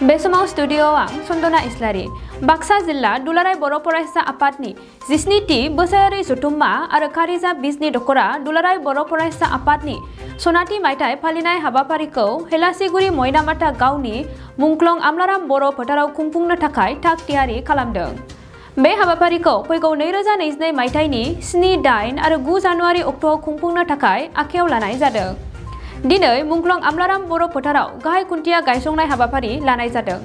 बे समाव स्टुडियोआव आं सन्दना इस्लारि बाक्सा जिल्ला दुलाराय बर' फरायसा आफादनि 17थि बोसोरारि जथुम्मा आरो कारिजा बिजनि दख'रा दुलाराय बर' फरायसा आफादनि सनाथि मायथाइ फालिनाय हाबाफारिखौ हेलासिगुरि मयनामाथा गावनि मुंख्लं आमलाराम बर' फोथाराव खुंफुंनो थाखाय थाग थियारि खालामदों। बे हाबाफारिखौ फैगौ 2022 मायथाइनि 7, 8 आरो 9 जानुवारि अक्ट'आव खुंफुंनो थाखाय आखायाव लानाय जादों। दिनै मुंख्लं आमलाराम बर' फोथाराव गाहाय खुन्थिया गायसंनाय हाबाफारि लानाय जादों।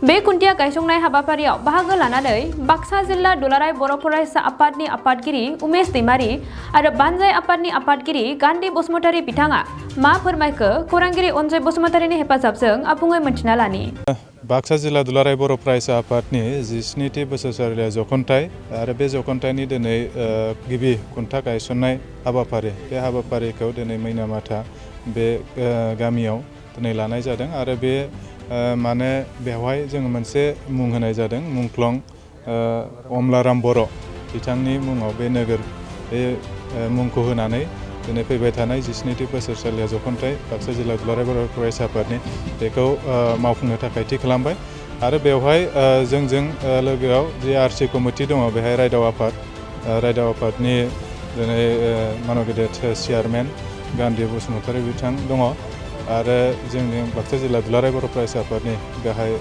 बे खुन्थिया गायसंनाय हाबाफारियाव बाहागो लानानै बाक्सा जिल्ला दुलाराय बर' फरायसा आफादनि आफादगिरि उमेश दैमारि आरो बानजाय आफादनि आफादगिरि गान्धी बसुमतारी बिथाङा मा फोरमायखो खौरांगिरि अनजय बसुमतारीनि हेफाजाबजों आबुङै मिन्थिना लानि। बाक्सा जिल्ला दुलाराय बर' फरायसा आफादनि 17थि बोसोरारि जख'न्थाइ आरो बे जख'न्थाइनि दिनै गिबि खुन्था गायसननाय हाबाफारि बे हाबाफारिखौ दिनै मैनामाथा बे गामियाव दिनै लानाय जादों आरो बे माने बेवहाय जोङो मोनसे मुं होनाय जादों मुंख्लं अमलाराम बर' बिथांनि मुङाव बे नोगोर बे मुंखौ होनानै दिनै फैबाय थानाय 17थि बोसोरसालिया जख'न्थाइ बाक्सा जिल्ला दुलाराय बर' फरायसा आफादनि बेखौ मावफुंनो थाखाय थि खालामबाय आरो बेवहाय जोंजों लोगोआव जे आरसि कमिटि दङ बेहाय रायदाव आफादनि दिनै मानगिदिर चेयारमेन गान्धी बसुमतारी बिथां दङ आरो जोंनि बाक्सा जिल्ला दुलाराय बर' फरायसा आफादनि गाहाय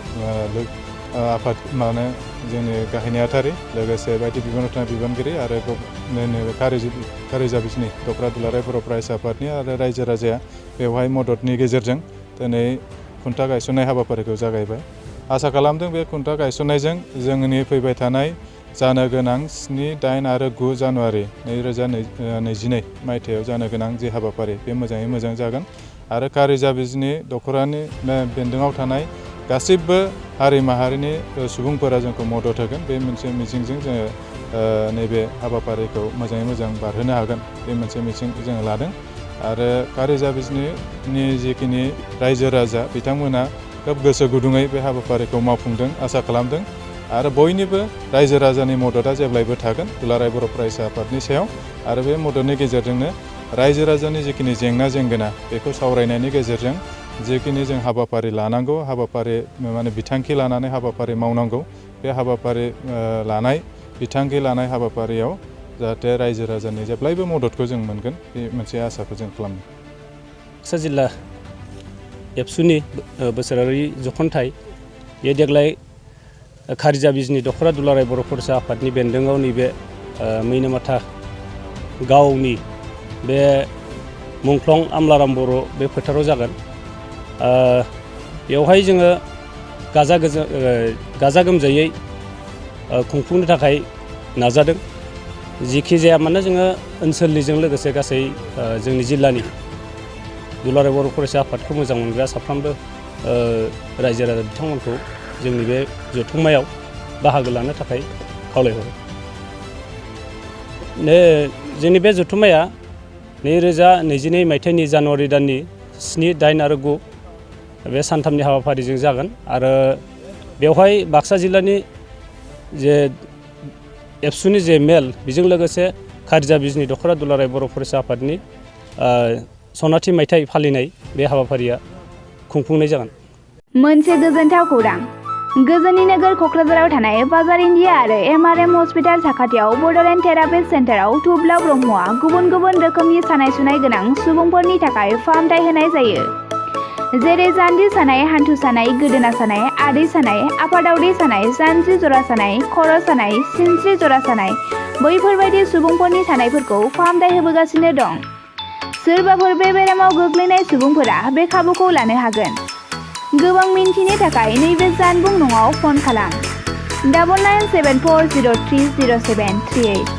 आफाद जोंनि गाहाय नेहाथारि लोगोसे बायदि बिबानाव थानाय बिबानगिरि आरो कारिजा बिजनि दख'रा दुलाराय बर' फरायसा आफादनि आरो रायजो राजाया बेवहाय मददनि गेजेरजों दिनै खुन्था गायसननाय हाबाफारिखौ जागायबाय। आसा खालामदों बे खुन्था गायसननायजों जोंनि फैबाय थानाय जानो गोनां 7, 8 आरो 9 जानुवारि 2022 मायथाइयाव जानो गोनां जे हाबाफारि बे मोजाङै मोजां जागोन आरो कारिजा बिजनि दख'रानि बेन्दोङाव थानाय गासिबो हारि माहारिनि सुबुंफोरा जोंखौ मदद होगोन बे मोनसे मिजिंजों जोङो नैबे हाबाफारिखौ मोजाङै मोजां बारहोनो हागोन बे मोनसे मिजिं जोङो लादों आरो कारिजा बिजनि जिखिनि रायजो राजा बिथांमोना खोब गोसो गुदुङै बे हाबाफारिखौ मावफुंदों आसा खालामदों आरो बयनिबो रायजो राजानि मददआ जेब्लायबो थागोन दुलाराय बर' फरायसा आफादनि सायाव आरो बे मददनि गेजेरजोंनो रायजो राजानि जिखिनि जेंना जेंगोना बेखौ सावरायनायनि गेजेरजों जिखिनि जों हाबाफारि लानांगौ हाबाफारि बिथांखि लानानै हाबाफारि मावनांगौ बे हाबाफारि बिथांखि लानाय हाबाफारियाव जाहाथे रायजो राजानि जेब्लायबो मददखौ जों मोनगोन बे मोनसे आसाखौ जों खालामो। बाक्सा जिल्ला एबसुनि बोसोरारि जख'न्थाइ बे देग्लाय कारिजा बिजनि दख'रा दुलाराय बर' फरायसा आफादनि बेन्दोङाव नैबे मैनामाथा गावनि बे मुंख्लं आमलाराम बर' बे फोथाराव जागोन। बेवहाय जोङो गाजा गोमजायै खुंफुंनो थाखाय नाजादों। जिखि जाया मानो जोङो ओनसोलनिजों लोगोसे गासै जोंनि जिल्लानि दुलाराय बर' फरायसा आफादखौ मोजां मोनग्रा साफ्रोमबो रायजो राजा बिथांमोनखौ जोंनि बे जथुम्मायाव बाहागो लानो थाखाय खावलायहरो। जोंनि बे जथुम्माया 2022 मायथाइनि जानुवारि दाननि 7, 8 आरो 9 बे सानथामनि हाबाफारिजों जागोन आरो बेवहाय बाक्सा जिल्लानि जे एबसुनि जे मेल बेजों लोगोसे कारिजा बिजनि दख'रा दुलाराय बर' फरायसा आफादनि सनाथि मायथाइ फालिनाय बे हाबाफारिया खुंफुंनाय जागोन। मोनसे गोजोनथाव खौरां गोजोननि नोगोर क'क्राझाराव थानाय बाजार इन्डिया आरो MRM हस्पिटाल साखाथियाव बड'लेण्ड थेरापिस्ट सेन्टाराव थुब्ला ब्रह्मआ गुबुन गुबुन रोखोमनि सानाय सुनाय गोनां सुबुंफोरनि थाखाय फाहामथाय होनाय जायो। जेरै जान्जि सानाय, हान्थु सानाय, गोदोना सानाय, आदै सानाय, आफादावदै सानाय, जानजि जरा सानाय, खर' सानाय, सिनस्रि जरा सानाय बैफोरबायदि सुबुंफोरनि सानायफोरखौ फाहामथाय होबोगासिनो दं। सोरबाफोर बे बेरामाव गोग्लैनाय सुबुंफोरा बे खाबुखौ लानो हागोन। गोबां मिन्थिनो थाखाय नैबे जानबुं नङाव फन खालाम 9974030738।